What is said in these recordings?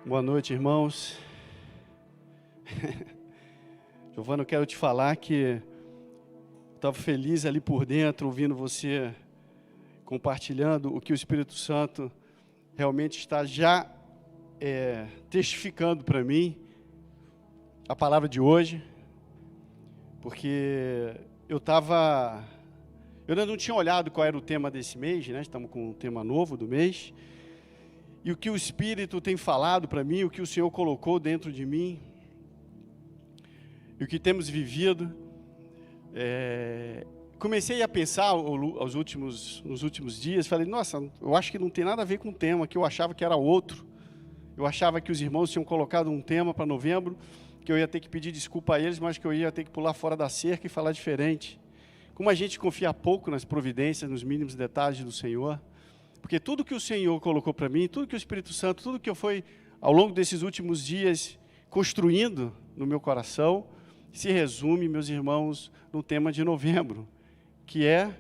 Boa noite, irmãos. Giovana, eu quero te falar que estava feliz ali por dentro, ouvindo você compartilhando o que o Espírito Santo realmente está já testificando para mim, a palavra de hoje, porque eu ainda não tinha olhado qual era o tema desse mês, né? Estamos com um tema novo do mês, e o que o Espírito tem falado para mim, o que o Senhor colocou dentro de mim, e o que temos vivido. Comecei a pensar nos últimos dias, falei, nossa, eu acho que não tem nada a ver com o tema, que eu achava que era outro. Eu achava que os irmãos tinham colocado um tema para novembro, que eu ia ter que pedir desculpa a eles, mas que eu ia ter que pular fora da cerca e falar diferente. Como a gente confia pouco nas providências, nos mínimos detalhes do Senhor, porque tudo que o Senhor colocou para mim, tudo que o Espírito Santo, tudo que eu fui, ao longo desses últimos dias, construindo no meu coração, se resume, meus irmãos, no tema de novembro, que é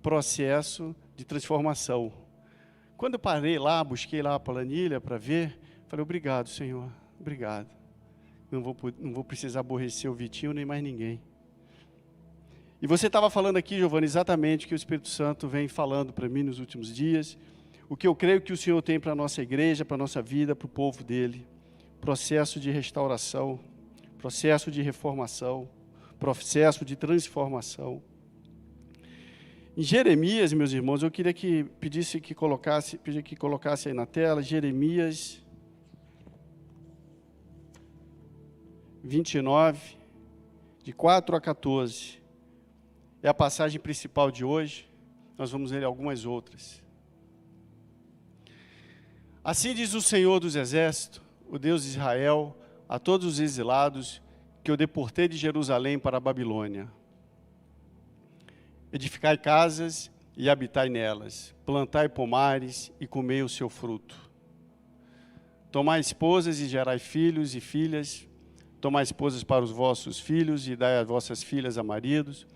processo de transformação. Quando eu parei lá, busquei lá a planilha para ver, falei, obrigado, Senhor, obrigado. Não vou precisar aborrecer o Vitinho nem mais ninguém. E você estava falando aqui, Giovana, exatamente o que o Espírito Santo vem falando para mim nos últimos dias, o que eu creio que o Senhor tem para a nossa igreja, para a nossa vida, para o povo dele. Processo de restauração, processo de reformação, processo de transformação. Em Jeremias, meus irmãos, eu queria que pedir que colocasse aí na tela, Jeremias 29, de 4 a 14. É a passagem principal de hoje, nós vamos ler algumas outras. Assim diz o Senhor dos Exércitos, o Deus de Israel, a todos os exilados que eu deportei de Jerusalém para a Babilônia. Edificai casas e habitai nelas, plantai pomares e comei o seu fruto. Tomai esposas e gerai filhos e filhas, tomai esposas para os vossos filhos e dai as vossas filhas a maridos,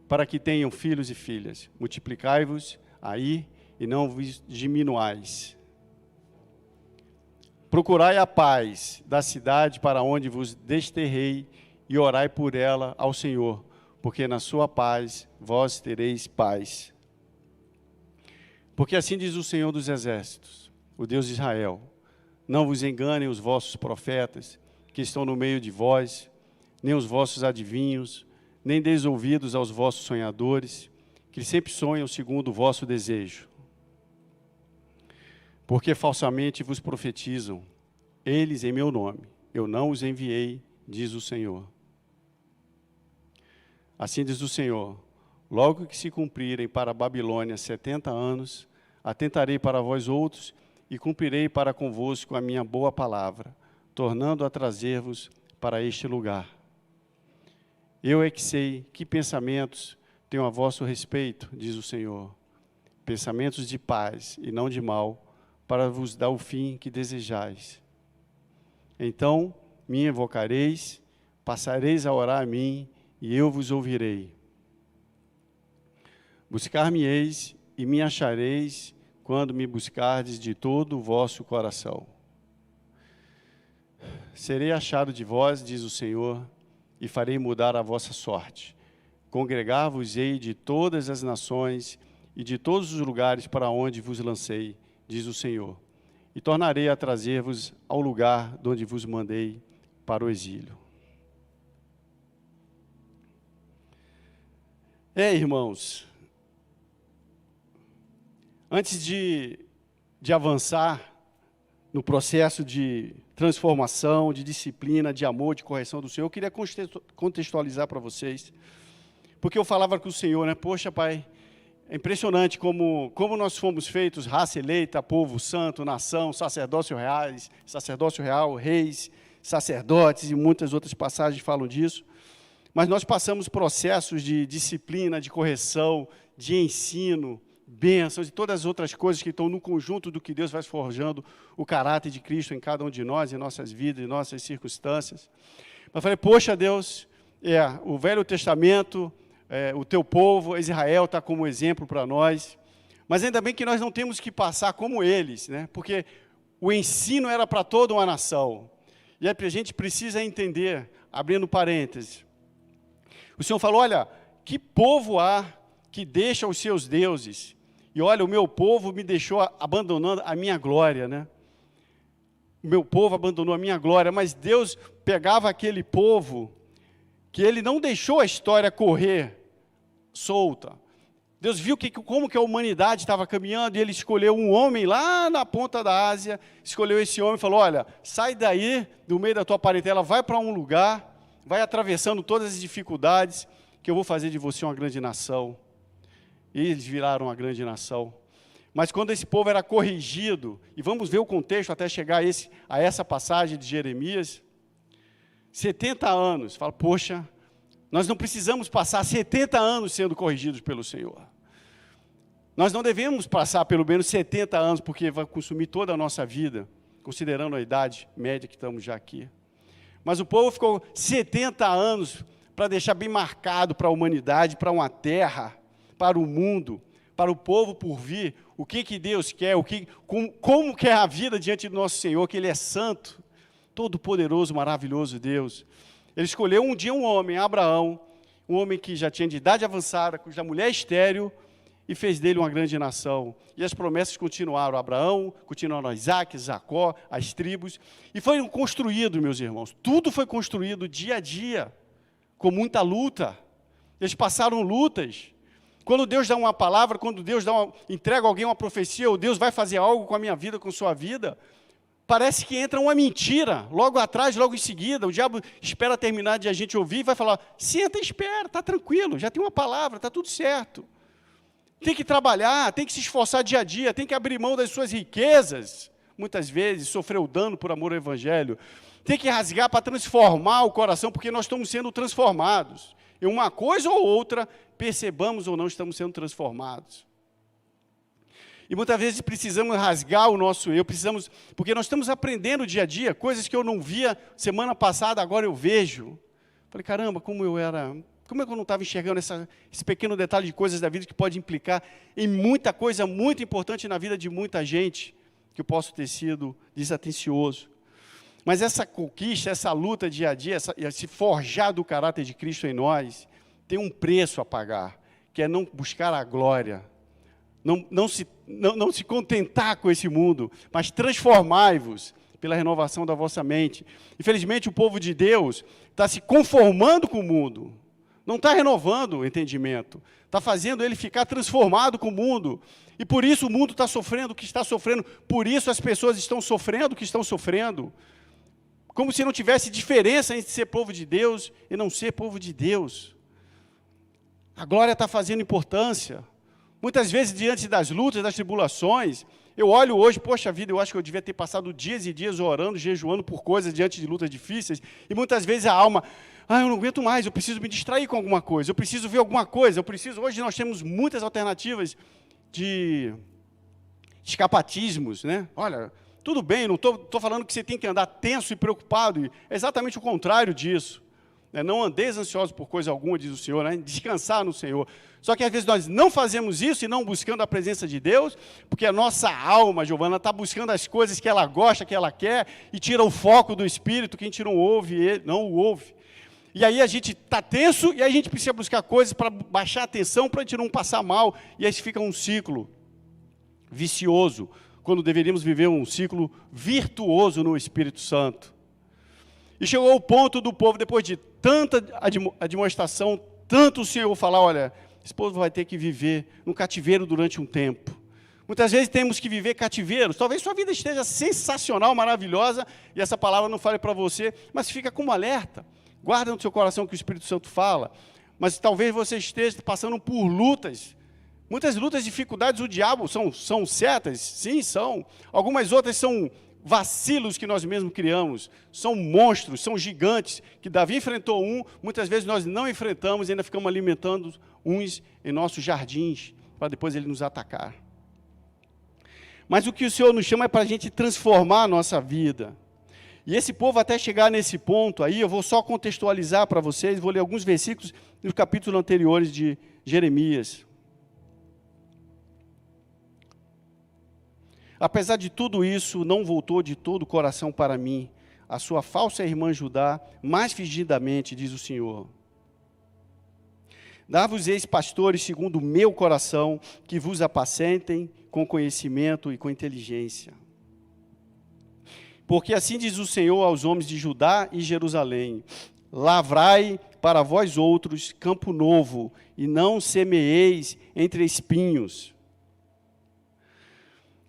para que tenham filhos e filhas. Multiplicai-vos aí e não vos diminuais. Procurai a paz da cidade para onde vos desterrei e orai por ela ao Senhor, porque na sua paz vós tereis paz. Porque assim diz o Senhor dos Exércitos, o Deus de Israel, não vos enganem os vossos profetas que estão no meio de vós, nem os vossos adivinhos, nem deis ouvidos aos vossos sonhadores, que sempre sonham segundo o vosso desejo. Porque falsamente vos profetizam, eles em meu nome, eu não os enviei, diz o Senhor. Assim diz o Senhor, logo que se cumprirem para a Babilônia 70 anos, atentarei para vós outros e cumprirei para convosco a minha boa palavra, tornando a trazer-vos para este lugar. Eu é que sei que pensamentos tenho a vosso respeito, diz o Senhor, pensamentos de paz e não de mal, para vos dar o fim que desejais. Então me invocareis, passareis a orar a mim, e eu vos ouvirei. Buscar-me-eis e me achareis, quando me buscardes de todo o vosso coração. Serei achado de vós, diz o Senhor, e farei mudar a vossa sorte. Congregar-vos-ei de todas as nações e de todos os lugares para onde vos lancei, diz o Senhor, e tornarei a trazer-vos ao lugar de onde vos mandei para o exílio. Irmãos, antes de avançar no processo de transformação, de disciplina, de amor, de correção do Senhor, eu queria contextualizar para vocês, porque eu falava com o Senhor, né? Poxa, Pai, é impressionante como nós fomos feitos, raça eleita, povo santo, nação, sacerdócio real, reis, sacerdotes, e muitas outras passagens falam disso, mas nós passamos processos de disciplina, de correção, de ensino, bênçãos e todas as outras coisas que estão no conjunto do que Deus vai forjando o caráter de Cristo em cada um de nós, em nossas vidas, em nossas circunstâncias. Mas falei, poxa Deus, o Velho Testamento, o teu povo, Israel, está como exemplo para nós, mas ainda bem que nós não temos que passar como eles, né? Porque o ensino era para toda uma nação. E aí a gente precisa entender, abrindo parênteses, o Senhor falou, olha, que povo há que deixa os seus deuses? E olha, o meu povo me deixou abandonando a minha glória, né? O meu povo abandonou a minha glória, mas Deus pegava aquele povo que ele não deixou a história correr solta. Deus viu como que a humanidade estava caminhando e ele escolheu um homem lá na ponta da Ásia, escolheu esse homem e falou, olha, sai daí do meio da tua parentela, vai para um lugar, vai atravessando todas as dificuldades, que eu vou fazer de você uma grande nação. E eles viraram uma grande nação. Mas quando esse povo era corrigido, e vamos ver o contexto até chegar a essa passagem de Jeremias, 70 anos, fala, poxa, nós não precisamos passar 70 anos sendo corrigidos pelo Senhor. Nós não devemos passar pelo menos 70 anos, porque vai consumir toda a nossa vida, considerando a idade média que estamos já aqui. Mas o povo ficou 70 anos para deixar bem marcado para a humanidade, para uma terra, para o mundo, para o povo por vir, o que Deus quer, como que é a vida diante do nosso Senhor, que Ele é santo, todo-poderoso, maravilhoso Deus. Ele escolheu um dia um homem, Abraão, um homem que já tinha de idade avançada, cuja mulher estéril, e fez dele uma grande nação. E as promessas continuaram, Abraão, continuaram Isaac, Jacó, as tribos, e foi construído, meus irmãos, tudo foi construído dia a dia, com muita luta. Eles passaram lutas. Quando Deus dá uma palavra, quando Deus entrega a alguém uma profecia, ou Deus vai fazer algo com a minha vida, com a sua vida, parece que entra uma mentira, logo atrás, logo em seguida, o diabo espera terminar de a gente ouvir e vai falar, senta e espera, está tranquilo, já tem uma palavra, está tudo certo. Tem que trabalhar, tem que se esforçar dia a dia, tem que abrir mão das suas riquezas, muitas vezes sofreu dano por amor ao Evangelho, tem que rasgar para transformar o coração, porque nós estamos sendo transformados. Em uma coisa ou outra, percebamos ou não, estamos sendo transformados. E muitas vezes precisamos rasgar o nosso eu, porque nós estamos aprendendo dia a dia, coisas que eu não via semana passada, agora eu vejo. Falei, caramba, como é que eu não estava enxergando esse pequeno detalhe de coisas da vida que pode implicar em muita coisa muito importante na vida de muita gente, que eu posso ter sido desatencioso. Mas essa conquista, essa luta dia a dia, esse forjar do caráter de Cristo em nós, tem um preço a pagar, que é não buscar a glória, não se contentar com esse mundo, mas transformai-vos pela renovação da vossa mente. Infelizmente, o povo de Deus está se conformando com o mundo, não está renovando o entendimento, está fazendo ele ficar transformado com o mundo, e por isso o mundo está sofrendo o que está sofrendo, por isso as pessoas estão sofrendo o que estão sofrendo, como se não tivesse diferença entre ser povo de Deus e não ser povo de Deus. A glória está fazendo importância. Muitas vezes, diante das lutas, das tribulações, eu olho hoje, poxa vida, eu acho que eu devia ter passado dias e dias orando, jejuando por coisas diante de lutas difíceis, e muitas vezes a alma, eu não aguento mais, eu preciso me distrair com alguma coisa, eu preciso ver alguma coisa, hoje nós temos muitas alternativas de escapatismos, né? Olha, tudo bem, não estou falando que você tem que andar tenso e preocupado, é exatamente o contrário disso. Não andeis ansiosos por coisa alguma, diz o Senhor, né? Descansar no Senhor. Só que às vezes nós não fazemos isso e não buscando a presença de Deus, porque a nossa alma, Giovana, está buscando as coisas que ela gosta, que ela quer, e tira o foco do Espírito, que a gente não o ouve. E aí a gente está tenso, e aí a gente precisa buscar coisas para baixar a tensão, para a gente não passar mal, e aí fica um ciclo vicioso, quando deveríamos viver um ciclo virtuoso no Espírito Santo. E chegou o ponto do povo, depois de tanta admoestação, tanto o Senhor falar, olha, esse povo vai ter que viver no cativeiro durante um tempo. Muitas vezes temos que viver cativeiros, talvez sua vida esteja sensacional, maravilhosa, e essa palavra não fale para você, mas fica como alerta, guarda no seu coração o que o Espírito Santo fala, mas talvez você esteja passando por lutas, muitas lutas, dificuldades, o diabo são setas, sim, são, algumas outras são vacilos que nós mesmos criamos, são monstros, são gigantes, que Davi enfrentou muitas vezes nós não enfrentamos e ainda ficamos alimentando uns em nossos jardins, para depois ele nos atacar. Mas o que o Senhor nos chama é para a gente transformar a nossa vida. E esse povo, até chegar nesse ponto aí, eu vou só contextualizar para vocês, vou ler alguns versículos dos capítulos anteriores de Jeremias. Apesar de tudo isso, não voltou de todo o coração para mim, a sua falsa irmã Judá, mais fingidamente, diz o Senhor. Dá-vos-eis pastores segundo o meu coração, que vos apacentem com conhecimento e com inteligência. Porque assim diz o Senhor aos homens de Judá e Jerusalém: lavrai para vós outros campo novo, e não semeeis entre espinhos.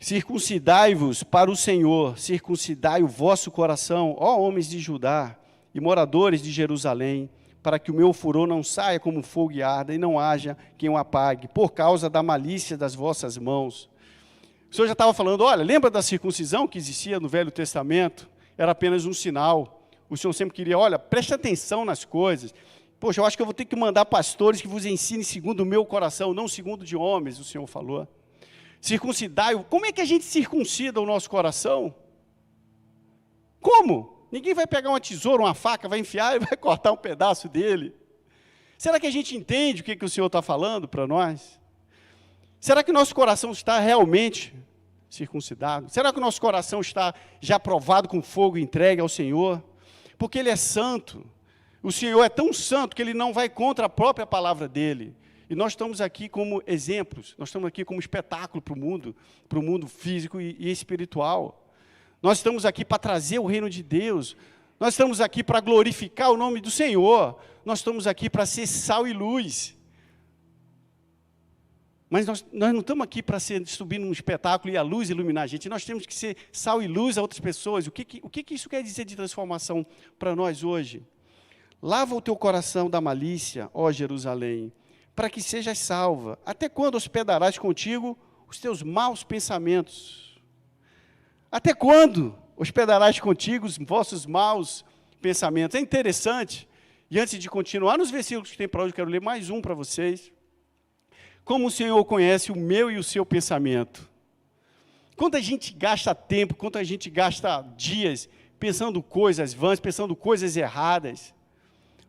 Circuncidai-vos para o Senhor, circuncidai o vosso coração, ó homens de Judá e moradores de Jerusalém, para que o meu furor não saia como fogo e arda, e não haja quem o apague, por causa da malícia das vossas mãos. O Senhor já estava falando, olha, lembra da circuncisão que existia no Velho Testamento? Era apenas um sinal. O Senhor sempre queria, olha, preste atenção nas coisas. Poxa, eu acho que eu vou ter que mandar pastores que vos ensinem segundo o meu coração, não segundo de homens, o Senhor falou. Circuncidai, como é que a gente circuncida o nosso coração? Como? Ninguém vai pegar uma tesoura, uma faca, vai enfiar e vai cortar um pedaço dele. Será que a gente entende o que o Senhor está falando para nós? Será que o nosso coração está realmente circuncidado? Será que o nosso coração está já provado com fogo e entregue ao Senhor? Porque Ele é santo. O Senhor é tão santo que Ele não vai contra a própria palavra dEle. E nós estamos aqui como exemplos, nós estamos aqui como espetáculo para o mundo físico e espiritual. Nós estamos aqui para trazer o reino de Deus. Nós estamos aqui para glorificar o nome do Senhor. Nós estamos aqui para ser sal e luz. Mas nós não estamos aqui para subir num espetáculo e a luz iluminar a gente. Nós temos que ser sal e luz a outras pessoas. O que isso quer dizer de transformação para nós hoje? Lava o teu coração da malícia, ó Jerusalém, para que sejas salva. Até quando hospedarás contigo os teus maus pensamentos? Até quando hospedarás contigo os vossos maus pensamentos? É interessante, e antes de continuar nos versículos que tem para hoje, eu quero ler mais um para vocês. Como o Senhor conhece o meu e o seu pensamento? Quanto a gente gasta tempo, quanto a gente gasta dias pensando coisas vãs, pensando coisas erradas,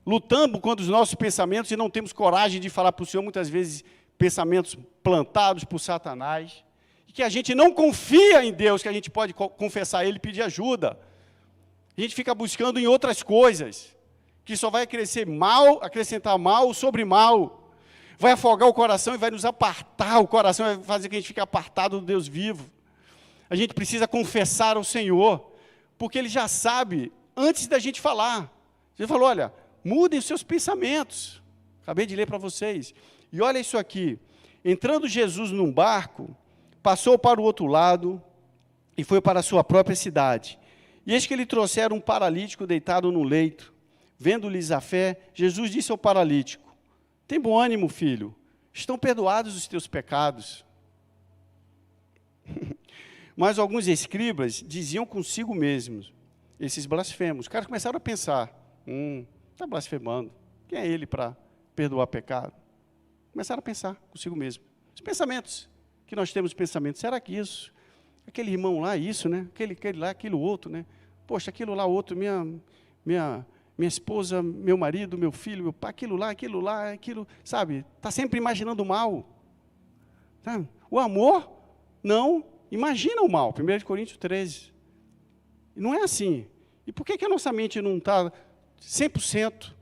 lutando contra os nossos pensamentos e não temos coragem de falar para o Senhor, muitas vezes, pensamentos plantados por Satanás, e que a gente não confia em Deus, que a gente pode confessar a Ele e pedir ajuda. A gente fica buscando em outras coisas, que só vai crescer mal, acrescentar mal sobre mal, vai afogar o coração e vai nos apartar, o coração vai fazer que a gente fique apartado do Deus vivo. A gente precisa confessar ao Senhor, porque Ele já sabe, antes da gente falar. Ele falou, olha, mudem os seus pensamentos. Acabei de ler para vocês. E olha isso aqui, entrando Jesus num barco, passou para o outro lado e foi para a sua própria cidade. E eis que lhe trouxeram um paralítico deitado no leito. Vendo-lhes a fé, Jesus disse ao paralítico, tem bom ânimo, filho, estão perdoados os teus pecados. Mas alguns escribas diziam consigo mesmos, esses blasfemos. Os caras começaram a pensar, está blasfemando, quem é ele para perdoar pecado? Começaram a pensar consigo mesmo. Os pensamentos que nós temos, pensamentos, será que isso, aquele irmão lá, isso, né? Aquele lá, aquilo outro, né? Poxa, aquilo lá, outro, minha esposa, meu marido, meu filho, meu pai, aquilo lá, sabe? Está sempre imaginando o mal. Tá? O amor não imagina o mal. 1 Coríntios 13. Não é assim. E por que a nossa mente não está 100%?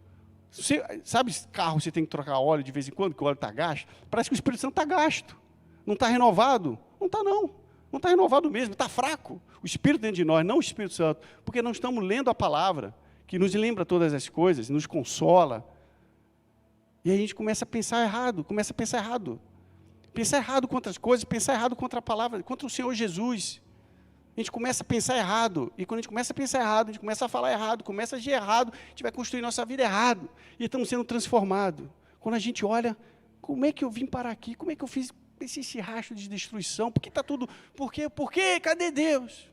Sabe, carro você tem que trocar óleo de vez em quando, que o óleo está gasto? Parece que o Espírito Santo está gasto. Não está renovado? Não está, não. Não está renovado mesmo, está fraco. O Espírito dentro de nós, não o Espírito Santo. Porque não estamos lendo a palavra, que nos lembra todas as coisas, nos consola. E aí a gente começa a pensar errado, Pensar errado contra as coisas, pensar errado contra a palavra, contra o Senhor Jesus. A gente começa a pensar errado. E quando a gente começa a pensar errado, a gente começa a falar errado, começa a agir errado, a gente vai construir nossa vida errado. E estamos sendo transformados. Quando a gente olha, como é que eu vim parar aqui? Como é que eu fiz esse rastro de destruição? Por que está tudo... Por quê? Cadê Deus?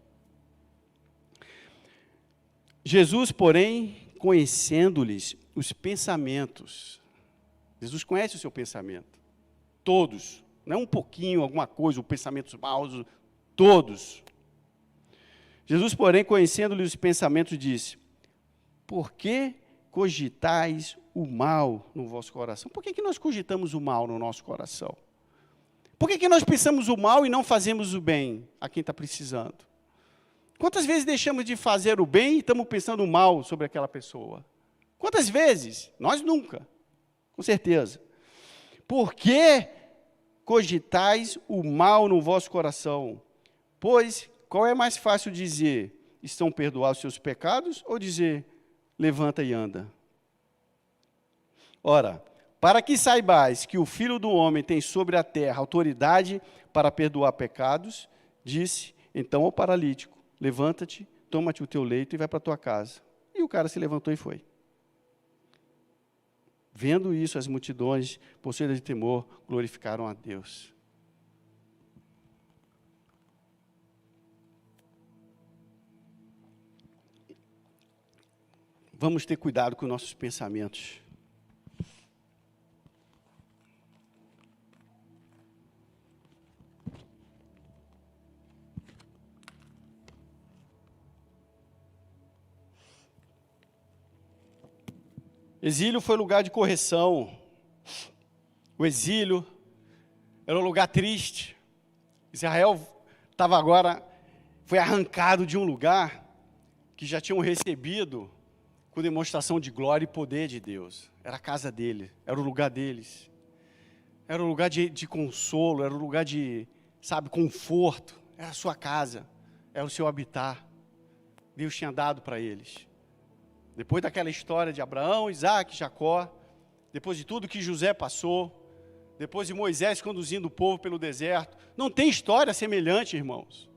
Jesus, porém, conhecendo-lhes os pensamentos. Jesus conhece o seu pensamento. Todos. Não é um pouquinho, alguma coisa, os pensamentos maus, todos. Jesus, porém, conhecendo-lhes os pensamentos, disse, por que cogitais o mal no vosso coração? Por que nós cogitamos o mal no nosso coração? Por que nós pensamos o mal e não fazemos o bem a quem está precisando? Quantas vezes deixamos de fazer o bem e estamos pensando o mal sobre aquela pessoa? Quantas vezes? Nós nunca, com certeza. Por que cogitais o mal no vosso coração? Pois, qual é mais fácil dizer, estão perdoados os seus pecados, ou dizer, levanta e anda? Ora, para que saibais que o Filho do Homem tem sobre a terra autoridade para perdoar pecados, disse então ao paralítico, levanta-te, toma-te o teu leito e vai para a tua casa. E o cara se levantou e foi. Vendo isso, as multidões, possuídas de temor, glorificaram a Deus. Vamos ter cuidado com nossos pensamentos. Exílio foi lugar de correção. O exílio era um lugar triste. Israel foi arrancado de um lugar que já tinham recebido com demonstração de glória e poder de Deus. Era a casa dele, era o lugar deles. Era o lugar de consolo, era o lugar de, conforto. Era a sua casa, era o seu habitat. Deus tinha dado para eles. Depois daquela história de Abraão, Isaac, Jacó, depois de tudo que José passou, depois de Moisés conduzindo o povo pelo deserto, não tem história semelhante, irmãos.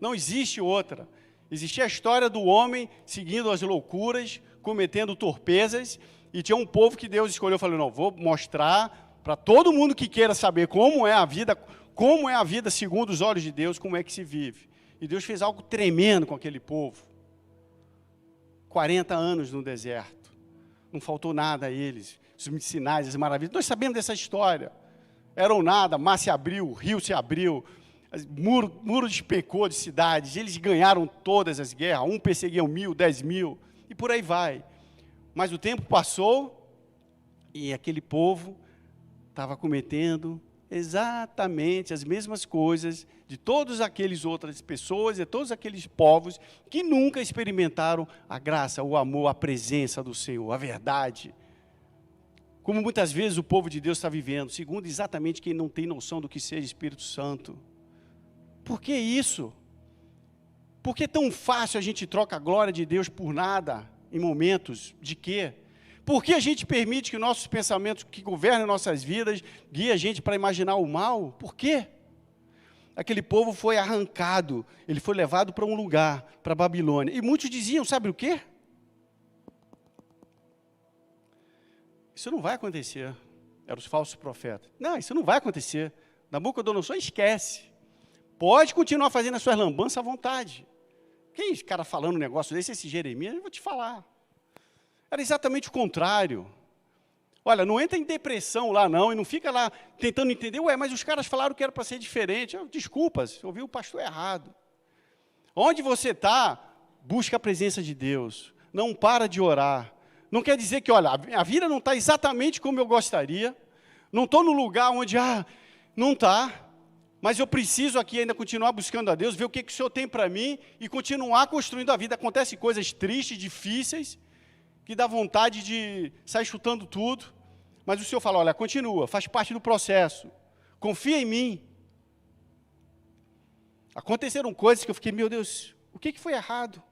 Não existe outra. Existia a história do homem seguindo as loucuras, cometendo torpezas, e tinha um povo que Deus escolheu, falou, não, vou mostrar para todo mundo que queira saber como é a vida segundo os olhos de Deus, como é que se vive. E Deus fez algo tremendo com aquele povo. 40 anos no deserto, não faltou nada a eles, os sinais, as maravilhas, nós sabemos dessa história, eram nada, mar se abriu, o rio se abriu, muro despecou de cidades, eles ganharam todas as guerras, um perseguia 1.000, 10.000, e por aí vai, mas o tempo passou, e aquele povo estava cometendo exatamente as mesmas coisas de todas aquelas outras pessoas e todos aqueles povos que nunca experimentaram a graça, o amor, a presença do Senhor, a verdade. Como muitas vezes o povo de Deus está vivendo, segundo exatamente quem não tem noção do que seja Espírito Santo. Por que isso? Por que tão fácil a gente troca a glória de Deus por nada, em momentos de quê? Por que a gente permite que nossos pensamentos que governam nossas vidas guiem a gente para imaginar o mal? Por quê? Aquele povo foi arrancado, ele foi levado para um lugar, para a Babilônia. E muitos diziam, sabe o quê? Isso não vai acontecer. Eram os falsos profetas. Não, isso não vai acontecer. Nabucodonosor esquece. Pode continuar fazendo as suas lambanças à vontade. Quem é esse cara falando um negócio desse, esse Jeremias? Eu vou te falar. Era exatamente o contrário. Olha, não entra em depressão lá não, e não fica lá tentando entender, mas os caras falaram que era para ser diferente. Desculpa, você ouviu o pastor errado. Onde você está, busca a presença de Deus. Não para de orar. Não quer dizer que, olha, a vida não está exatamente como eu gostaria. Não estou no lugar onde, não está. Mas eu preciso aqui ainda continuar buscando a Deus, ver o que o Senhor tem para mim e continuar construindo a vida. Acontecem coisas tristes, difíceis, que dá vontade de sair chutando tudo, mas o Senhor fala, olha, continua, faz parte do processo, confia em mim. Aconteceram coisas que eu fiquei, meu Deus, o que foi errado?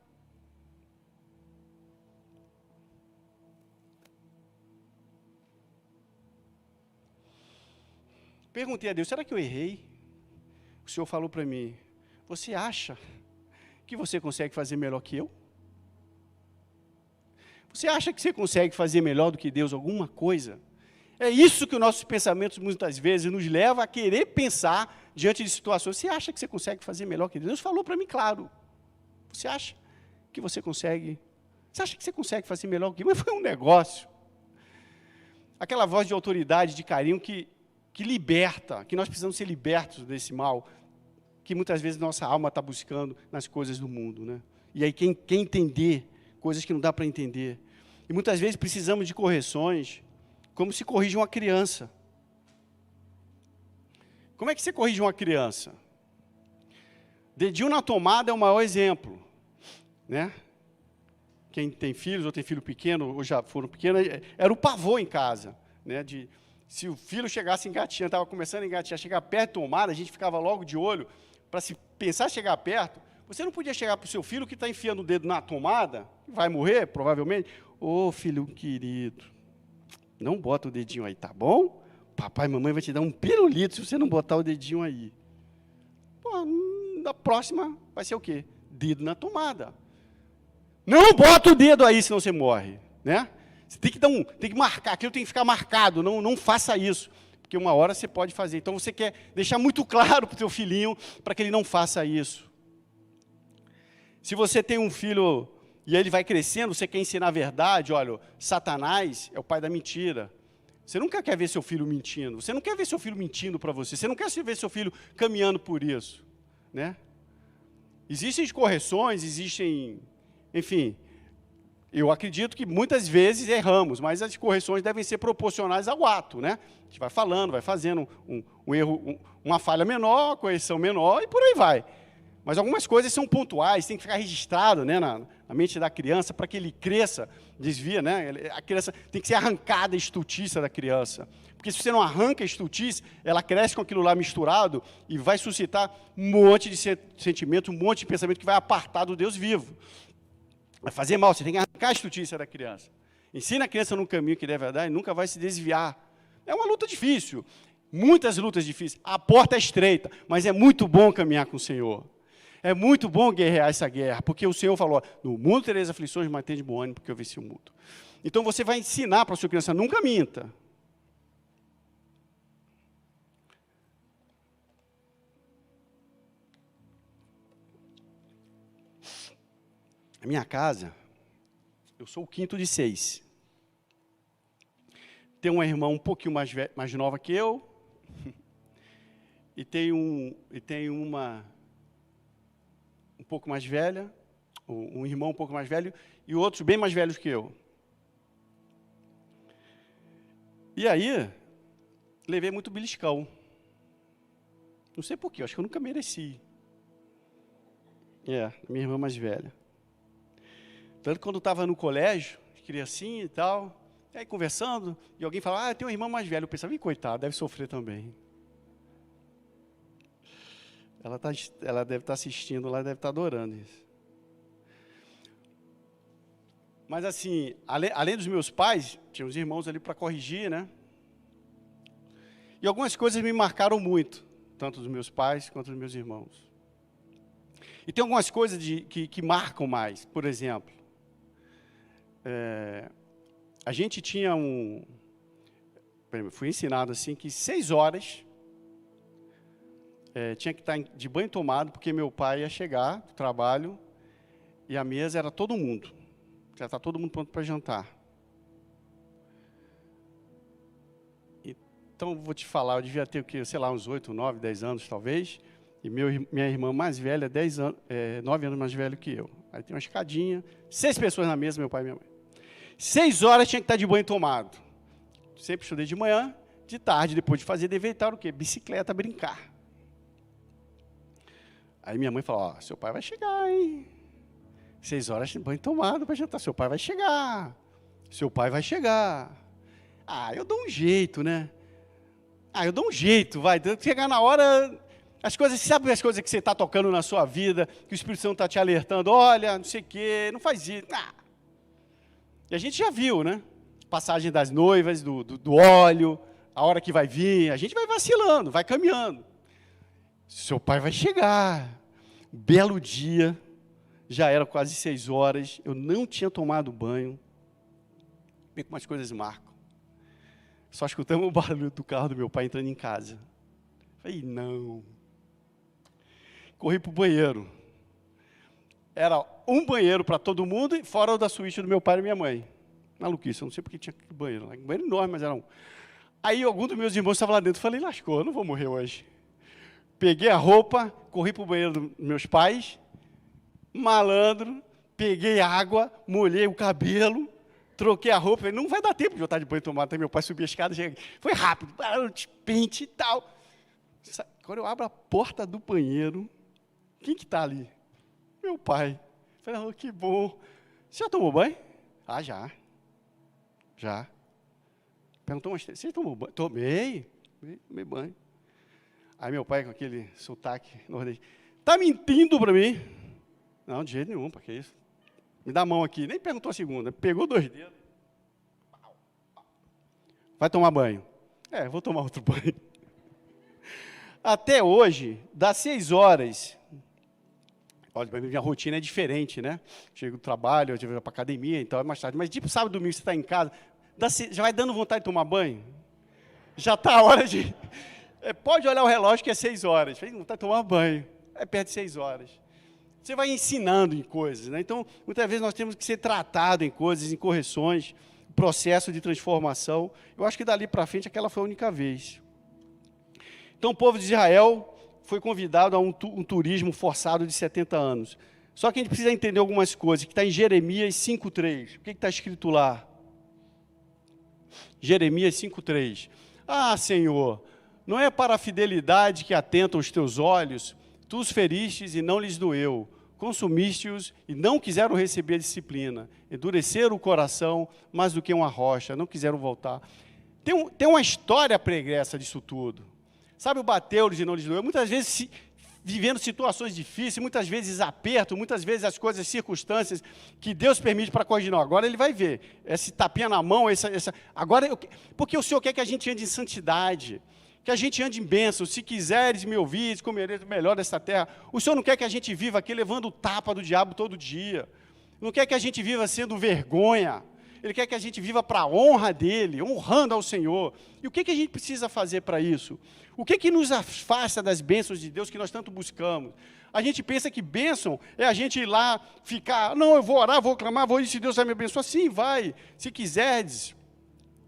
Perguntei a Deus, será que eu errei? O Senhor falou para mim, você acha que você consegue fazer melhor que eu? Você acha que você consegue fazer melhor do que Deus alguma coisa? É isso que os nossos pensamentos muitas vezes nos leva a querer pensar diante de situações. Você acha que você consegue fazer melhor que Deus? Deus falou para mim, claro. Você acha que você consegue? Você acha que você consegue fazer melhor que Deus? Mas foi um negócio. Aquela voz de autoridade, de carinho que liberta, que nós precisamos ser libertos desse mal, que muitas vezes nossa alma está buscando nas coisas do mundo, né? E aí quem entender coisas que não dá para entender. E muitas vezes precisamos de correções, como se corrige uma criança. Como é que você corrige uma criança? Dedinho na tomada é o maior exemplo, né? Quem tem filhos ou tem filho pequeno, ou já foram pequenos, era o pavor em casa, né? Se o filho chegasse engatinhando, estava começando a engatinhar, chegar perto da tomada, a gente ficava logo de olho, para se pensar chegar perto, você não podia chegar para o seu filho que está enfiando o dedo na tomada, vai morrer, provavelmente. Ô, filho querido, não bota o dedinho aí, tá bom? Papai e mamãe vai te dar um pirulito se você não botar o dedinho aí. Pô, na próxima vai ser o quê? Dedo na tomada. Não bota o dedo aí, senão você morre, né? Você tem que marcar, aquilo tem que ficar marcado, não faça isso, porque uma hora você pode fazer. Então você quer deixar muito claro para o teu filhinho, para que ele não faça isso. Se você tem um filho e ele vai crescendo, você quer ensinar a verdade, olha, Satanás é o pai da mentira. Você nunca quer ver seu filho mentindo, você não quer ver seu filho mentindo para você, você não quer ver seu filho caminhando por isso, né? Existem correções, enfim, eu acredito que muitas vezes erramos, mas as correções devem ser proporcionais ao ato, né? A gente vai falando, vai fazendo um erro, uma falha menor, correção menor e por aí vai. Mas algumas coisas são pontuais, tem que ficar registrado, né, na mente da criança para que ele cresça, desvia, né? A criança tem que ser arrancada a estultícia da criança. Porque se você não arranca a estultícia, ela cresce com aquilo lá misturado e vai suscitar um monte de sentimento, um monte de pensamento que vai apartar do Deus vivo. Vai fazer mal, você tem que arrancar a estultícia da criança. Ensina a criança no caminho que deve andar e nunca vai se desviar. É uma luta difícil, muitas lutas difíceis. A porta é estreita, mas é muito bom caminhar com o Senhor. É muito bom guerrear essa guerra, porque o Senhor falou, no mundo tereis aflições, mas tende bom ânimo, porque eu venci o mundo. Então você vai ensinar para a sua criança, nunca minta. A minha casa, eu sou o quinto de 6. Tenho uma irmã um pouquinho mais nova que eu, e tenho uma um pouco mais velha, um irmão um pouco mais velho, e outros bem mais velhos que eu. E aí, levei muito beliscão. Não sei porquê, acho que eu nunca mereci. Minha irmã mais velha. Tanto que quando eu estava no colégio, criancinha e tal, aí conversando, e alguém falava, tem uma irmã mais velha. Eu pensava, coitada, deve sofrer também. Ela deve estar assistindo lá, deve estar adorando isso. Mas assim, além dos meus pais, tinha os irmãos ali para corrigir, né? E algumas coisas me marcaram muito, tanto dos meus pais quanto dos meus irmãos. E tem algumas coisas que marcam mais. Por exemplo, a gente tinha fui ensinado assim, que 6 horas tinha que estar de banho tomado, porque meu pai ia chegar do trabalho e a mesa era todo mundo. Já está todo mundo pronto para jantar. Então, vou te falar, eu devia ter, sei lá, uns 8, 9, 10 anos, talvez, e minha irmã mais velha, 9 anos mais velha que eu. Aí tem uma escadinha, 6 pessoas na mesa, meu pai e minha mãe. 6 horas tinha que estar de banho tomado. Sempre estudei de manhã, de tarde, depois de fazer dever, o quê? Bicicleta, brincar. Aí minha mãe falou, seu pai vai chegar, hein? 6 horas de banho tomado para jantar, seu pai vai chegar. Seu pai vai chegar. Eu dou um jeito, né? Eu dou um jeito, vai. Chegar na hora, sabe as coisas que você está tocando na sua vida, que o Espírito Santo está te alertando, olha, não sei o quê, não faz isso. E a gente já viu, né? Passagem das noivas, do óleo, a hora que vai vir, a gente vai vacilando, vai caminhando. Seu pai vai chegar. Belo dia, já era quase 6 horas, eu não tinha tomado banho. Vê como as coisas marcam. Só escutamos o barulho do carro do meu pai entrando em casa. Falei, não. Corri para o banheiro. Era um banheiro para todo mundo, e fora o da suíte do meu pai e minha mãe. Maluquice, eu não sei porque tinha aquele banheiro. Um banheiro enorme, mas era um. Aí algum dos meus irmãos estava lá dentro. Falei, lascou, eu não vou morrer hoje. Peguei a roupa, corri para o banheiro dos meus pais, malandro, peguei água, molhei o cabelo, troquei a roupa, falei, não vai dar tempo de eu estar de banho tomado, até meu pai subir a escada, foi rápido, pente e tal. Quando eu abro a porta do banheiro, quem que está ali? Meu pai. Eu falei, oh, que bom. Você já tomou banho? Ah, já. Já. Perguntou, mas você tomou banho? Tomei banho. Aí meu pai, com aquele sotaque nordestino, tá mentindo para mim? Não, de jeito nenhum, para que isso? Me dá a mão aqui. Nem perguntou a segunda, pegou 2 dedos. Vai tomar banho? Vou tomar outro banho. Até hoje, das 6 horas, olha, minha rotina é diferente, né? Chego do trabalho, eu vou para academia, então é mais tarde. Mas tipo sábado e domingo, você está em casa, já vai dando vontade de tomar banho? Já está a hora de... pode olhar o relógio que é 6 horas. Falei, não está tomando banho. É perto de 6 horas. Você vai ensinando em coisas, né? Então, muitas vezes nós temos que ser tratados em coisas, em correções, processo de transformação. Eu acho que dali para frente aquela foi a única vez. Então, o povo de Israel foi convidado a um turismo forçado de 70 anos. Só que a gente precisa entender algumas coisas, que está em Jeremias 5,3. O que está escrito lá? Jeremias 5,3. Ah, Senhor, não é para a fidelidade que atentam os teus olhos? Tu os feristes e não lhes doeu, consumiste-os e não quiseram receber a disciplina, endureceram o coração mais do que uma rocha, não quiseram voltar. Tem uma história pregressa disso tudo. Sabe o bateu-lhes e não lhes doeu? Muitas vezes vivendo situações difíceis, muitas vezes aperto, muitas vezes as coisas, circunstâncias que Deus permite para corrigir. Não, agora Ele vai ver, esse tapinha na mão, agora, porque o Senhor quer que a gente ande em santidade, que a gente ande em bênção. Se quiseres me ouvir, comereis o melhor desta terra. O Senhor não quer que a gente viva aqui levando o tapa do diabo todo dia. Não quer que a gente viva sendo vergonha. Ele quer que a gente viva para a honra dEle, honrando ao Senhor. E o que a gente precisa fazer para isso? O que nos afasta das bênçãos de Deus que nós tanto buscamos? A gente pensa que bênção é a gente ir lá, ficar, não, eu vou orar, vou clamar, vou ir, se Deus vai me abençoar. Sim, vai, se quiserdes.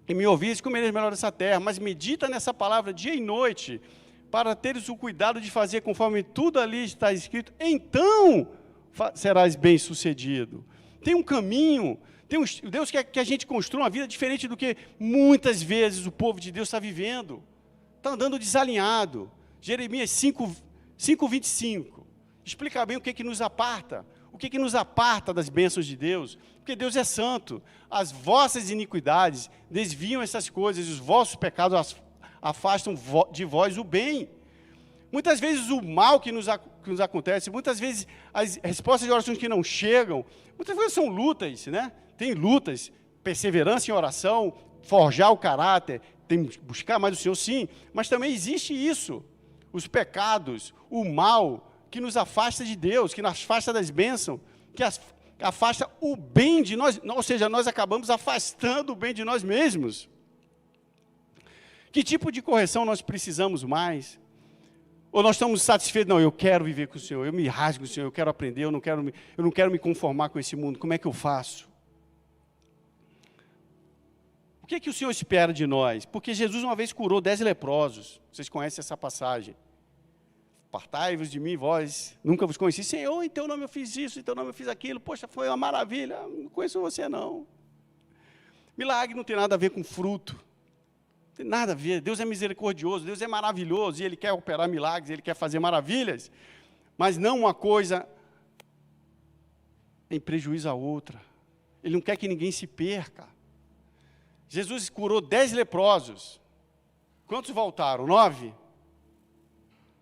E me ouvires, comereis melhor dessa terra, mas medita nessa palavra dia e noite, para teres o cuidado de fazer conforme tudo ali está escrito, então serás bem-sucedido. Tem um caminho, Deus quer que a gente construa uma vida diferente do que muitas vezes o povo de Deus está vivendo, está andando desalinhado. Jeremias 5:25, explica bem o que nos aparta, o que nos aparta das bênçãos de Deus, porque Deus é santo, as vossas iniquidades desviam essas coisas, os vossos pecados afastam de vós o bem. Muitas vezes o mal que nos acontece, muitas vezes as respostas de orações que não chegam, muitas vezes são lutas, né? Tem lutas, perseverança em oração, forjar o caráter, tem buscar mais o Senhor, sim, mas também existe isso, os pecados, o mal que nos afasta de Deus, que nos afasta das bênçãos, que afasta o bem de nós, ou seja, nós acabamos afastando o bem de nós mesmos. Que tipo de correção nós precisamos mais? Ou nós estamos satisfeitos? Não, eu quero viver com o Senhor, eu me rasgo com o Senhor, eu quero aprender, eu não quero me conformar com esse mundo, como é que eu faço? O que o Senhor espera de nós? Porque Jesus uma vez curou 10 leprosos, vocês conhecem essa passagem. Apartai-vos de mim, vós, nunca vos conheci. Senhor, em teu nome eu fiz isso, em teu nome eu fiz aquilo. Poxa, foi uma maravilha. Não conheço você, não. Milagre não tem nada a ver com fruto. Não tem nada a ver. Deus é misericordioso, Deus é maravilhoso, e Ele quer operar milagres, Ele quer fazer maravilhas. Mas não uma coisa em prejuízo à outra. Ele não quer que ninguém se perca. Jesus curou 10 leprosos. Quantos voltaram? 9?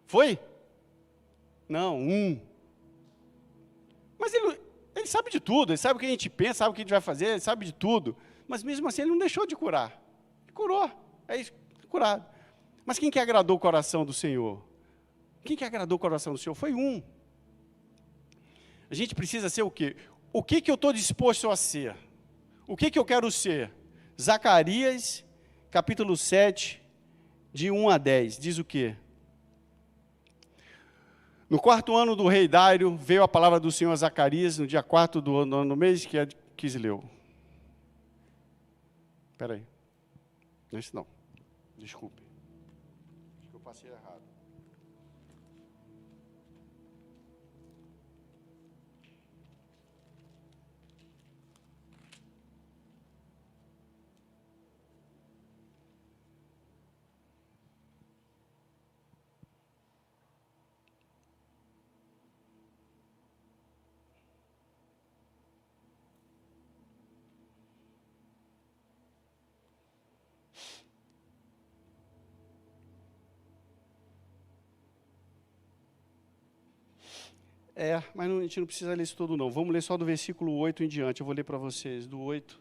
Foi? Não, 1. Mas ele sabe de tudo, ele sabe o que a gente pensa, sabe o que a gente vai fazer, ele sabe de tudo. Mas mesmo assim ele não deixou de curar. Ele curou, é isso, curado. Mas quem que agradou o coração do Senhor? Quem que agradou o coração do Senhor? Foi 1. A gente precisa ser o quê? O que eu estou disposto a ser? O que eu quero ser? Zacarias, capítulo 7, de 1 a 10, diz o quê? No 4º ano do rei Dário, veio a palavra do Senhor a Zacarias, no dia 4 do ano, no mês que é de Quisleu. Espera aí. Não é isso não. Desculpe. Acho que eu passei errado. Mas a gente não precisa ler isso todo não. Vamos ler só do versículo 8 em diante. Eu vou ler para vocês, do 8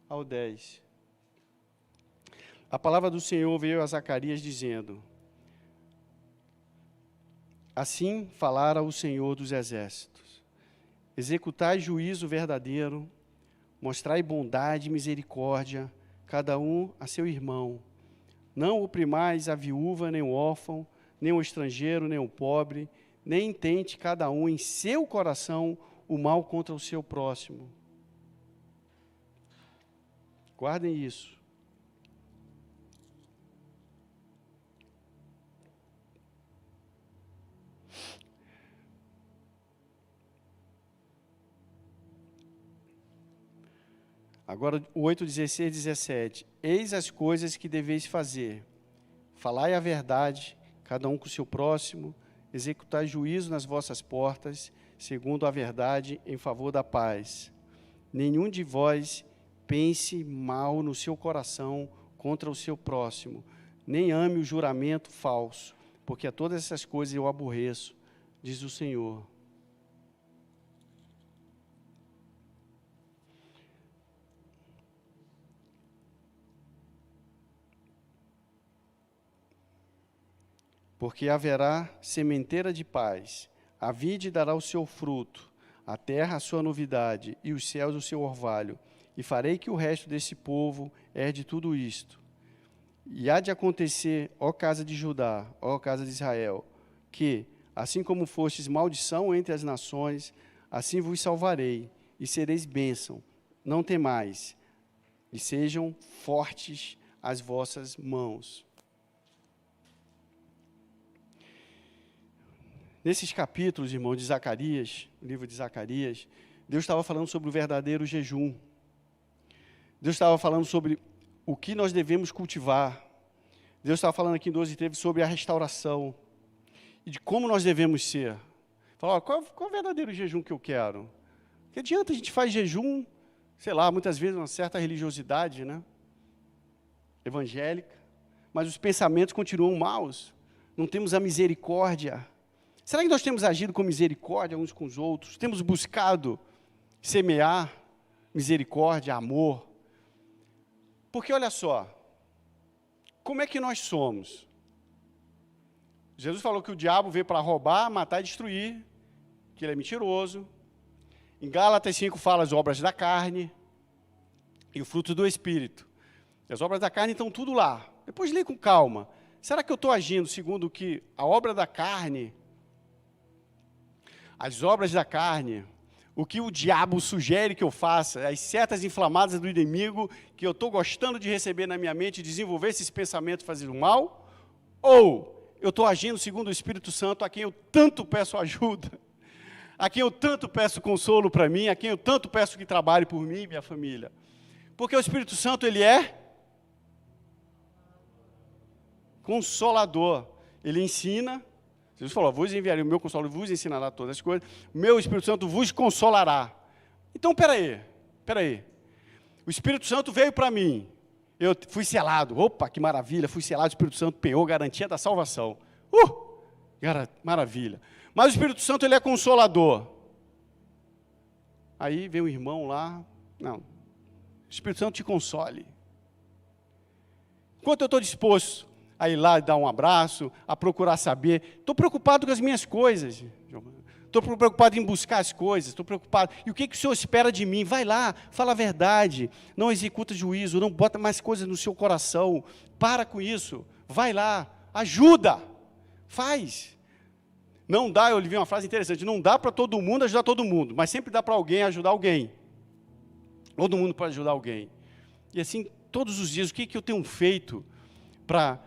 ao 10. A palavra do Senhor veio a Zacarias dizendo: assim falara o Senhor dos exércitos: executai juízo verdadeiro, mostrai bondade e misericórdia, cada um a seu irmão. Não oprimais a viúva, nem o órfão, nem o estrangeiro, nem o pobre, nem intente cada um em seu coração o mal contra o seu próximo. Guardem isso. Agora, o 8, 16, 17. Eis as coisas que deveis fazer. Falai a verdade, cada um com o seu próximo, executai juízo nas vossas portas, segundo a verdade, em favor da paz. Nenhum de vós pense mal no seu coração contra o seu próximo, nem ame o juramento falso, porque a todas essas coisas eu aborreço, diz o Senhor. Porque haverá sementeira de paz, a vide dará o seu fruto, a terra a sua novidade, e os céus o seu orvalho, e farei que o resto desse povo herde tudo isto. E há de acontecer, ó casa de Judá, ó casa de Israel, que, assim como fostes maldição entre as nações, assim vos salvarei, e sereis bênção. Não temais, e sejam fortes as vossas mãos. Nesses capítulos, irmão, de Zacarias, o livro de Zacarias, Deus estava falando sobre o verdadeiro jejum. Deus estava falando sobre o que nós devemos cultivar. Deus estava falando aqui em 12:13 sobre a restauração e de como nós devemos ser. Falar, qual é o verdadeiro jejum que eu quero? Que adianta a gente faz jejum, sei lá, muitas vezes uma certa religiosidade, né? Evangélica, mas os pensamentos continuam maus. Não temos a misericórdia. Será que nós temos agido com misericórdia uns com os outros? Temos buscado semear misericórdia, amor? Porque olha só, como é que nós somos? Jesus falou que o diabo veio para roubar, matar e destruir, que ele é mentiroso. Em Gálatas 5 fala as obras da carne e o fruto do Espírito. As obras da carne estão tudo lá. Depois lê com calma. Será que eu estou agindo segundo o que a obra da carne, as obras da carne, o que o diabo sugere que eu faça, as setas inflamadas do inimigo que eu estou gostando de receber na minha mente e desenvolver esses pensamentos fazendo mal? Ou eu estou agindo segundo o Espírito Santo, a quem eu tanto peço ajuda, a quem eu tanto peço consolo para mim, a quem eu tanto peço que trabalhe por mim e minha família? Porque o Espírito Santo, ele é consolador, ele ensina. Jesus falou, vos enviarei o meu Consolador, vos ensinará todas as coisas, o meu Espírito Santo vos consolará. Então, peraí. O Espírito Santo veio para mim, eu fui selado, opa, que maravilha, fui selado, o Espírito Santo pegou garantia da salvação. Maravilha. Mas o Espírito Santo, ele é consolador. Aí vem o irmão lá, não, o Espírito Santo te console. Enquanto eu estou disposto a ir lá dar um abraço, a procurar saber. Estou preocupado com as minhas coisas. Estou preocupado em buscar as coisas. Estou preocupado. E o que o Senhor espera de mim? Vai lá, fala a verdade. Não executa juízo, não bota mais coisas no seu coração. Para com isso. Vai lá, ajuda. Faz. Não dá, eu vi uma frase interessante, não dá para todo mundo ajudar todo mundo, mas sempre dá para alguém ajudar alguém. Todo mundo pode ajudar alguém. E assim, todos os dias, o que eu tenho feito para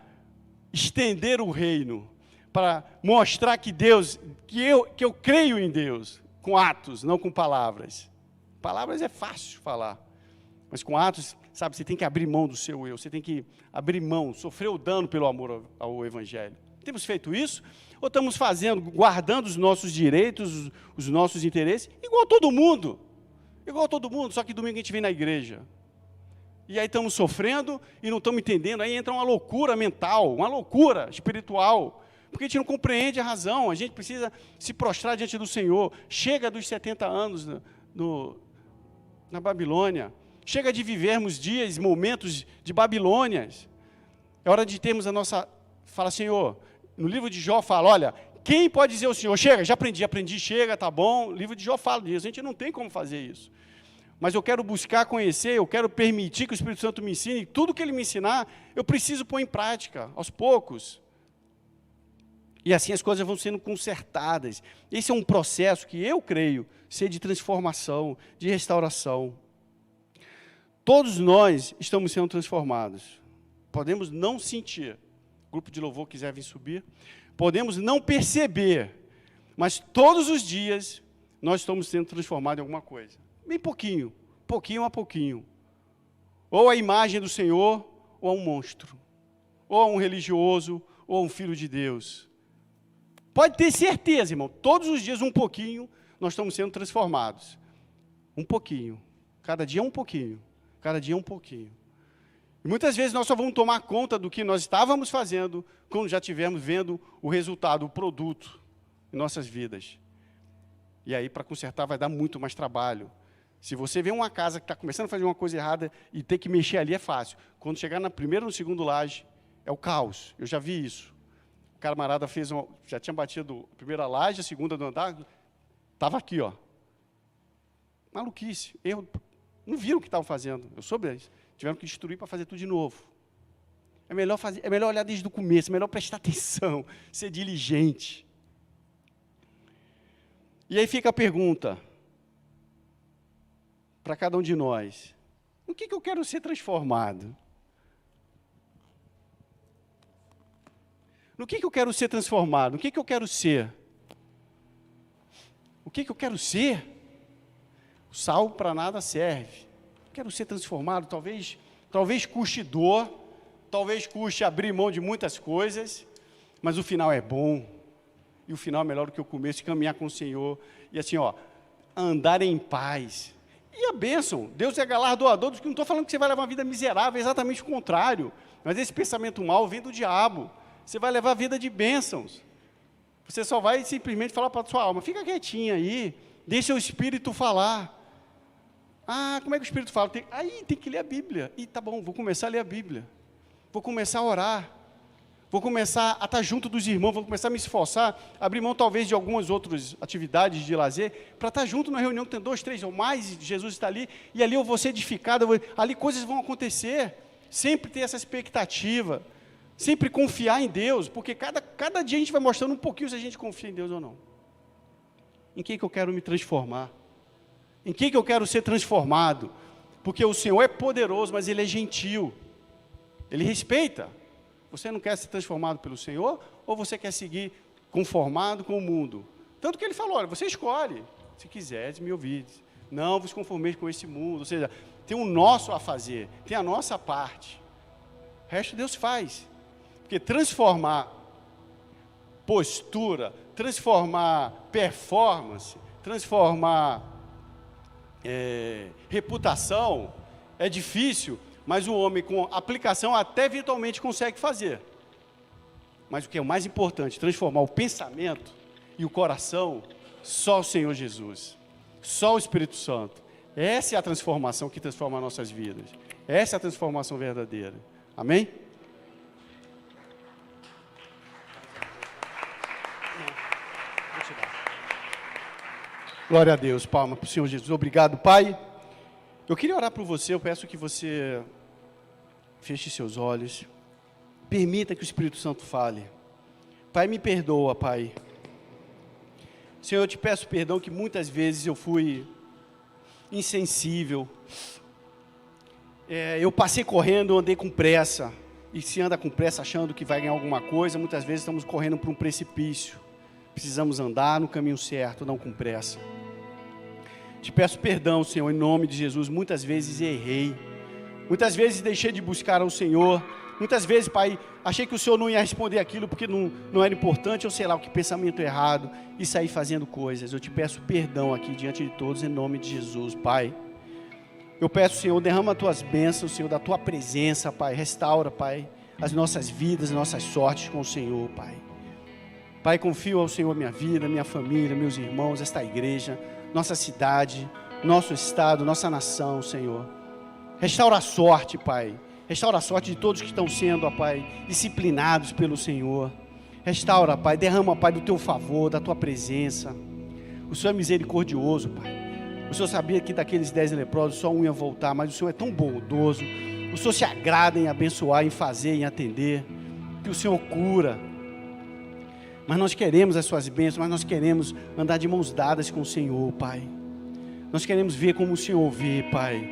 estender o reino, para mostrar que Deus, que eu creio em Deus, com atos, não com palavras. Palavras é fácil falar, mas com atos, sabe, você tem que abrir mão do seu eu, você tem que abrir mão, sofrer o dano pelo amor ao Evangelho. Temos feito isso? Ou estamos fazendo, guardando os nossos direitos, os nossos interesses, igual todo mundo, só que domingo a gente vem na igreja. E aí estamos sofrendo e não estamos entendendo, aí entra uma loucura mental, uma loucura espiritual, Porque a gente não compreende a razão, a gente precisa se prostrar diante do Senhor. Chega dos 70 anos na Babilônia, chega de vivermos dias, momentos de Babilônias. É hora de termos a nossa... Fala, Senhor, no livro de Jó fala, olha, quem pode dizer ao Senhor, chega, já aprendi, chega, tá bom. O livro de Jó fala disso, a gente não tem como fazer isso. Mas eu quero buscar conhecer, eu quero permitir que o Espírito Santo me ensine, tudo que Ele me ensinar, eu preciso pôr em prática, aos poucos. E assim as coisas vão sendo consertadas. Esse é um processo que eu creio ser de transformação, de restauração. Todos nós estamos sendo transformados. Podemos não sentir, o grupo de louvor quiser vir subir, podemos não perceber, mas todos os dias nós estamos sendo transformados em alguma coisa. Bem pouquinho, pouquinho a pouquinho. Ou a imagem do Senhor, ou a um monstro. Ou a um religioso, ou a um filho de Deus. Pode ter certeza, irmão, todos os dias um pouquinho, nós estamos sendo transformados. Um pouquinho. Cada dia um pouquinho. Cada dia um pouquinho. E muitas vezes nós só vamos tomar conta do que nós estávamos fazendo quando já estivermos vendo o resultado, o produto em nossas vidas. E aí, para consertar, vai dar muito mais trabalho. Se você vê uma casa que está começando a fazer uma coisa errada e ter que mexer ali é fácil. Quando chegar na primeira ou no segundo laje, é o caos. Eu já vi isso. O camarada já tinha batido a primeira laje, a segunda do andar, estava aqui, ó. Maluquice. Não viram o que estavam fazendo. Eu soube isso. Tiveram que destruir para fazer tudo de novo. É melhor olhar desde o começo, é melhor prestar atenção, ser diligente. E aí fica a pergunta para cada um de nós: no que eu quero ser transformado? No que eu quero ser transformado? No que eu quero ser? O que eu quero ser? O sal para nada serve. Quero ser transformado, talvez custe dor, talvez custe abrir mão de muitas coisas, mas o final é bom, e o final é melhor do que o começo, caminhar com o Senhor, e assim, ó, andar em paz. E a bênção, Deus é galardoador dos que não estou falando que você vai levar uma vida miserável, é exatamente o contrário, mas esse pensamento mal vem do diabo, você vai levar a vida de bênçãos, você só vai simplesmente falar para a sua alma, fica quietinha aí, deixa o Espírito falar. Ah, como é que o Espírito fala? Tem que ler a Bíblia. Tá bom, vou começar a ler a Bíblia. Vou começar a orar. Vou começar a estar junto dos irmãos, vou começar a me esforçar, abrir mão talvez de algumas outras atividades de lazer, para estar junto na reunião que tem 2, 3 ou mais, Jesus está ali, e ali eu vou ser edificado, ali coisas vão acontecer. Sempre ter essa expectativa, sempre confiar em Deus, porque cada dia a gente vai mostrando um pouquinho se a gente confia em Deus ou não. Em quem que eu quero me transformar? Em que eu quero ser transformado? Porque o Senhor é poderoso, mas Ele é gentil. Ele respeita. Você não quer ser transformado pelo Senhor? Ou você quer seguir conformado com o mundo? Tanto que Ele falou, olha, você escolhe. Se quiseres me ouvir. Não vos conformeis com esse mundo. Ou seja, tem o nosso a fazer. Tem a nossa parte. O resto Deus faz. Porque transformar postura, transformar performance, transformar reputação, é difícil, mas o homem com aplicação até virtualmente consegue fazer. Mas o que é o mais importante, transformar o pensamento e o coração, só o Senhor Jesus, só o Espírito Santo. Essa é a transformação que transforma nossas vidas. Essa é a transformação verdadeira. Amém? Glória a Deus, palma para o Senhor Jesus. Obrigado, Pai. Eu queria orar por você, eu peço que você feche seus olhos. Permita que o Espírito Santo fale. Pai, me perdoa, Pai. Senhor, eu te peço perdão que muitas vezes eu fui insensível. Eu passei correndo, eu andei com pressa. E se anda com pressa achando que vai ganhar alguma coisa, muitas vezes estamos correndo para um precipício. Precisamos andar no caminho certo, não com pressa. Te peço perdão, Senhor, em nome de Jesus. Muitas vezes errei. Muitas vezes deixei de buscar ao Senhor. Muitas vezes, Pai, achei que o Senhor não ia responder aquilo porque não era importante, ou sei lá, o que pensamento errado, e saí fazendo coisas. Eu te peço perdão aqui diante de todos, em nome de Jesus, Pai. Eu peço, Senhor, derrama as tuas bênçãos, Senhor, da tua presença, Pai. Restaura, Pai, as nossas vidas, as nossas sortes com o Senhor, Pai. Pai, confio ao Senhor minha vida, minha família, meus irmãos, esta igreja, nossa cidade, nosso estado, nossa nação, Senhor. Restaura a sorte, Pai. Restaura a sorte de todos que estão sendo, ó Pai, disciplinados pelo Senhor. Restaura, Pai, derrama, Pai, do Teu favor, da Tua presença. O Senhor é misericordioso, Pai. O Senhor sabia que daqueles 10 leprosos só um ia voltar, mas o Senhor é tão bondoso. O Senhor se agrada em abençoar, em fazer, em atender. Que o Senhor cura. Mas nós queremos as Suas bênçãos, mas nós queremos andar de mãos dadas com o Senhor, Pai. Nós queremos ver como o Senhor vê, Pai.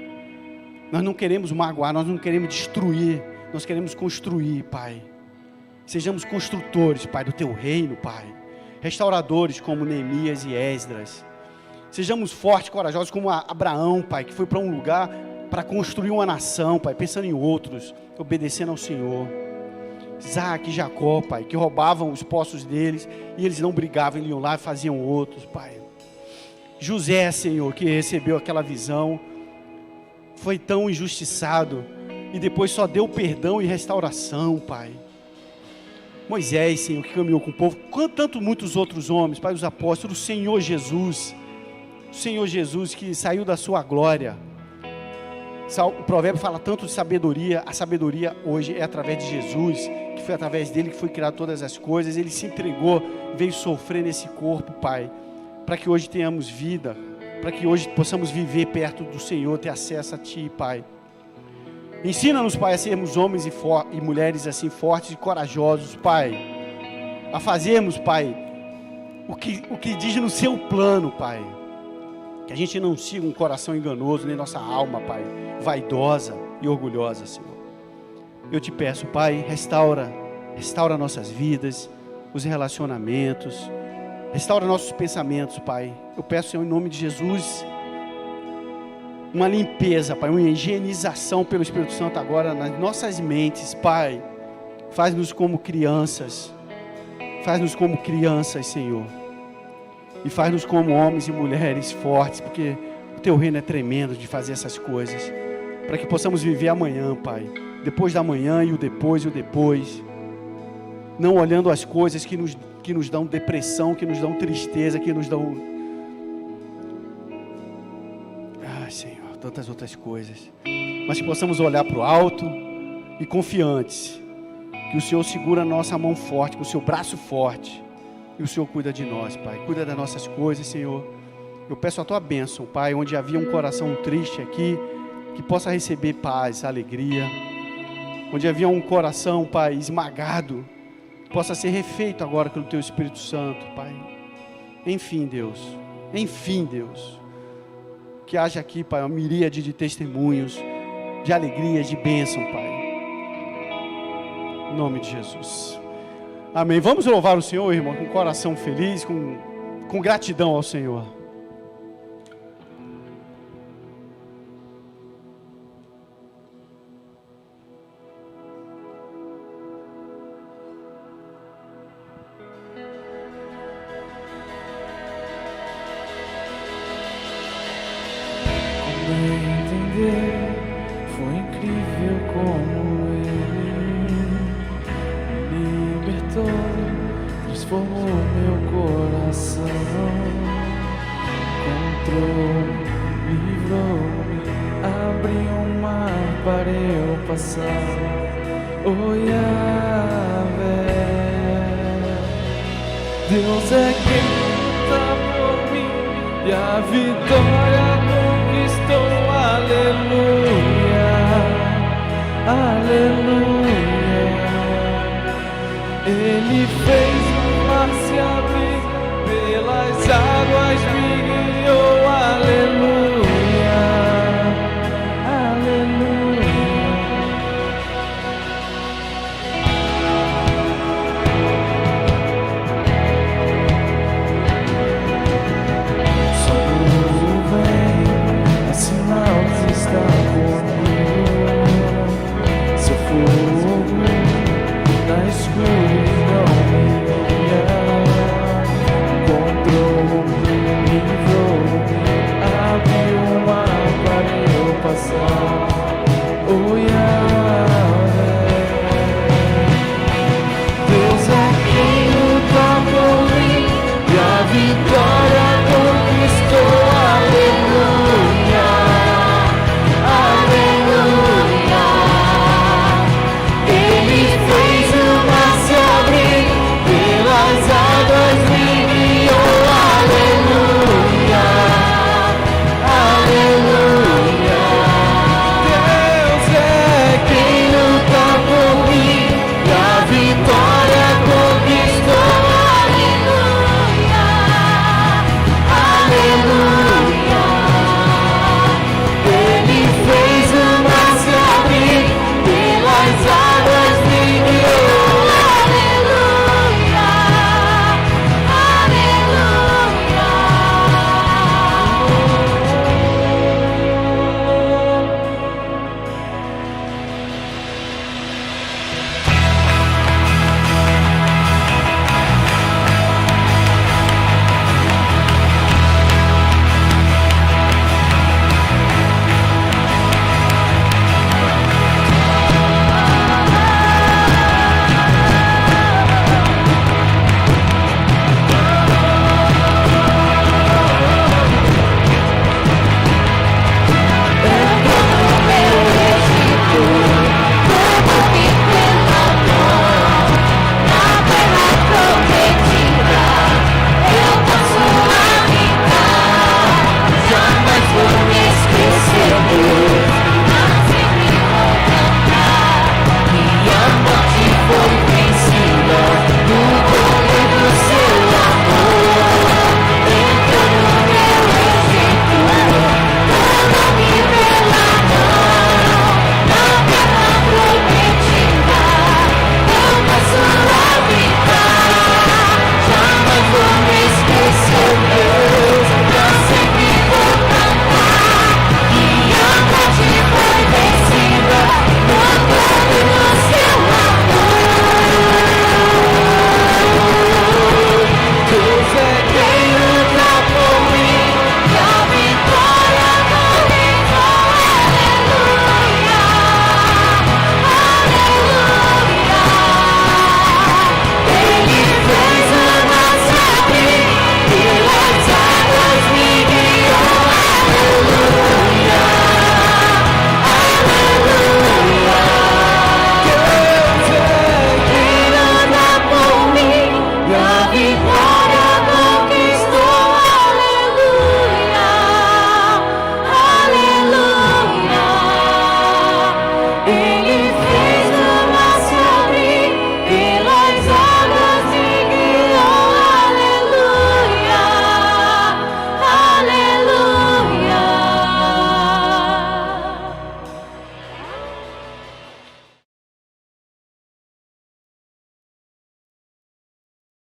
Nós não queremos magoar, nós não queremos destruir, nós queremos construir, Pai. Sejamos construtores, Pai, do Teu reino, Pai. Restauradores como Neemias e Esdras. Sejamos fortes, corajosos como Abraão, Pai, que foi para um lugar para construir uma nação, Pai, pensando em outros, obedecendo ao Senhor. Isaac e Jacó, Pai, que roubavam os poços deles e eles não brigavam, eles iam lá e faziam outros, Pai. José, Senhor, que recebeu aquela visão, foi tão injustiçado e depois só deu perdão e restauração, Pai. Moisés, Senhor, que caminhou com o povo, tanto muitos outros homens, Pai, os apóstolos, o Senhor Jesus que saiu da sua glória. O provérbio fala tanto de sabedoria, a sabedoria hoje é através de Jesus, que foi através dele que foi criado todas as coisas, ele se entregou, veio sofrer nesse corpo, Pai, para que hoje tenhamos vida, para que hoje possamos viver perto do Senhor, ter acesso a Ti, Pai. Ensina-nos, Pai, a sermos homens e mulheres assim fortes e corajosos, Pai, a fazermos, Pai, o que diz no Seu plano, Pai. Que a gente não siga um coração enganoso, nem nossa alma, Pai, vaidosa e orgulhosa, Senhor. Eu te peço, Pai, restaura nossas vidas, os relacionamentos, restaura nossos pensamentos, Pai. Eu peço, Senhor, em nome de Jesus, uma limpeza, Pai, uma higienização pelo Espírito Santo agora nas nossas mentes, Pai. Faz-nos como crianças, Senhor. E faz-nos como homens e mulheres fortes, porque o Teu reino é tremendo de fazer essas coisas, para que possamos viver amanhã, Pai, depois da manhã e o depois, não olhando as coisas que nos dão depressão, que nos dão tristeza, que nos dão, Senhor, tantas outras coisas, mas que possamos olhar para o alto e confiantes, que o Senhor segura a nossa mão forte, com o Seu braço forte, e o Senhor cuida de nós, Pai. Cuida das nossas coisas, Senhor. Eu peço a Tua bênção, Pai, onde havia um coração triste aqui, que possa receber paz, alegria. Onde havia um coração, Pai, esmagado, possa ser refeito agora pelo Teu Espírito Santo, Pai. Enfim, Deus. Que haja aqui, Pai, uma miríade de testemunhos, de alegria, de bênção, Pai. Em nome de Jesus. Amém. Vamos louvar o Senhor, irmão, com coração feliz, com gratidão ao Senhor. Como entender, foi incrível como Ele libertou, transformou meu coração, encontrou-me, livrou-me, abriu um mar para eu passar. Oh, Yahvé, Deus é quem luta por mim e a vitória conquistou. Aleluia, aleluia. Ele fez o mar se abrir, pelas águas me guiou. Aleluia, aleluia. Socorro vem, é sinal que está comigo. Seu fogo na escuridão me guia, encontrou-me, livrou-me, abriu o mar para eu passar. Oh,